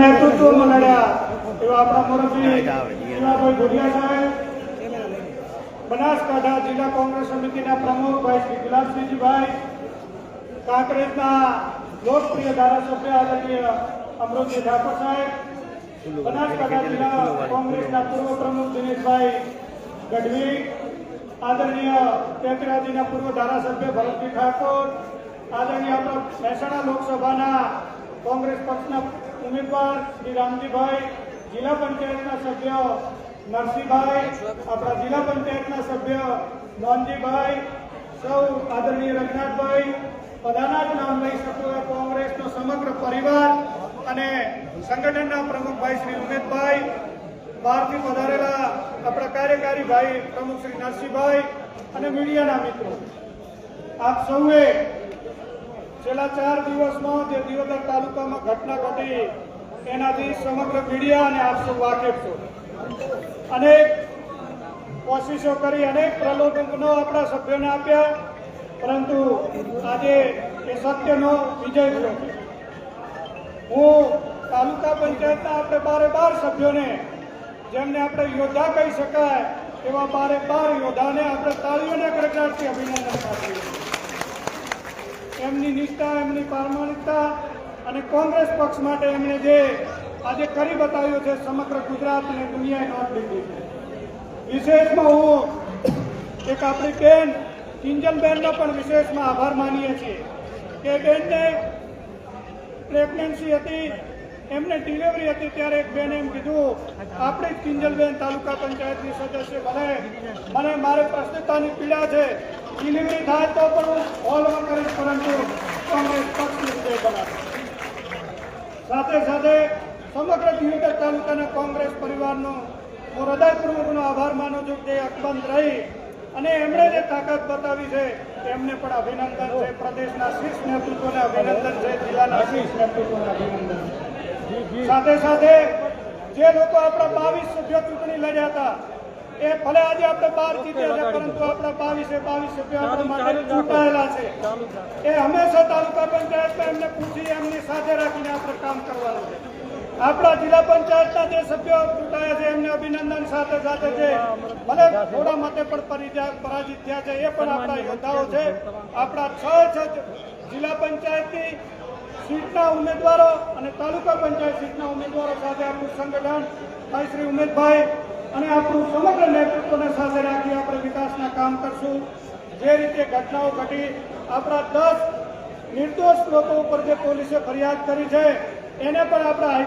નેતૃત્વમાં લડ્યા એવા આપણા મુરબ્બી જીવાભાઈ ભુડિયા સાહેબ, બનાસકાંઠા જિલ્લા કોંગ્રેસ સમિતિના પ્રમુખ ભાઈ શ્રી ગુલાબસિંહજીભાઈ, કાંકરેજના લોકપ્રિય ધારાસભ્ય આદરણીય અમૃતજી ઠાકોર સાહેબ, બનાસકાંઠા જિલ્લા કોંગ્રેસના પૂર્વ પ્રમુખ દિનેશભાઈ ગઢવી, આદરણીય ટેકરાજીના પૂર્વ ધારાસભ્ય ભરતજી ઠાકોર, આદરણીય આપણા મહેસાણા લોકસભાના કોંગ્રેસ પક્ષના ઉમેદવાર શ્રી રામજીભાઈ, જિલ્લા પંચાયતના સભ્ય નરસિંહભાઈ, આપણા જિલ્લા પંચાયતના સભ્ય નોનજીભાઈ, સૌ આદરણીય રઘનાથભાઈ, બધાના જ નામ લઈ શકું કોંગ્રેસનો સમગ્ર પરિવાર અને સંગઠનના પ્રમુખ ભાઈ શ્રી ઉમેદભાઈ, બહારથી પધારેલા આપણા કાર્યકારી ભાઈ પ્રમુખ શ્રી નરસિંહભાઈ અને મીડિયાના મિત્રો, આપ સૌએ છેલ્લા 4 દિવસમાં જે દિયોદર તાલુકામાં ઘટના ઘટી એનાથી સમગ્ર મીડિયા અને આપ સૌ વાકેફ છો. અનેક કોશિશો કરી, અનેક પ્રલોભનો આપણા સભ્યોને આપ્યા, પરંતુ આજે એ સત્યનો વિજય થયો છે. હું તાલુકા પંચાયતના આપણે 12 સભ્યોને, જેમને આપણે યોદ્ધા કહી શકાય એવા 12 યોદ્ધાને આપણે તાળીઓના ગણગણાટથી અભિનંદન પાઠવીએ. એમની નિષ્ઠા, એમની પ્રામાણિકતા અને કોંગ્રેસ પક્ષ માટે એમણે જે આજે કરી બતાવ્યું છે, સમગ્ર ગુજરાત અને દુનિયાએ નોંધ લીધી છે. વિશેષમાં હું એક આપણી બેન કિંજલબેનનો પણ વિશેષમાં આભાર માનીએ છીએ કે બેનને પ્રેગ્નન્સી હતી, એમને ડિલિવરી હતી, ત્યારે એક બેને એમ કીધું, આપણે જ કિંજલબેન તાલુકા પંચાયતની સદસ્ય ભલે મને મારે પ્રસ્તુતાની પીડા છે, ડિલિવરી થાય તો પણ હું હોલમાં કરીશ, પરંતુ કોંગ્રેસ પક્ષની વિજય બનાવે. સાથે સાથે સમગ્ર દિયોદર તાલુકાના કોંગ્રેસ પરિવારનો હું હૃદયપૂર્વકનો આભાર માનું છું કે અકબંધ રહી અને એમણે જે તાકાત બતાવી છે એમને પણ અભિનંદન છે. પ્રદેશના શીર્ષ નેતૃત્વને અભિનંદન છે, જિલ્લાના શીર્ષ નેતૃત્વને અભિનંદન. સાથે સાથે જે લોકો આપણા 22 સભ્યો ચૂંટણી લડ્યા હતા, એ ભલે આજે આપણે 12 જીત્યા છે, પરંતુ આપણા 22 સભ્યો આપણા માટે ચૂંટાયેલા છે. એ હંમેશા તાલુકા પંચાયતમાં એમને પૂછી, એમની સાથે રાખીને આપણે કામ કરવાનું છે. આપણા જિલ્લા પંચાયતના જે સભ્યો ચૂંટાયા છે એમને અભિનંદન. સાથે સાથે જે ભલે થોડા મતે પણ પરાજિત થયા છે, એ પણ આપણા યોદ્ધાઓ છે. આપણા 6 જિલ્લા પંચાયતની સીટના ઉમેદવારો અને તાલુકા પંચાયત સીટના ઉમેદવારો સાથે આપણું સંગઠન ભાઈ શ્રી ઉમેદભાઈ અને આપણું સમગ્ર નેતૃત્વને સાથે રાખી આપણે વિકાસના કામ કરશું. જે રીતે ઘટનાઓ ઘટી, આપણા 10 નિર્દોષ લોકો ઉપર જે પોલીસે ફરિયાદ કરી છે એને પણ આપણા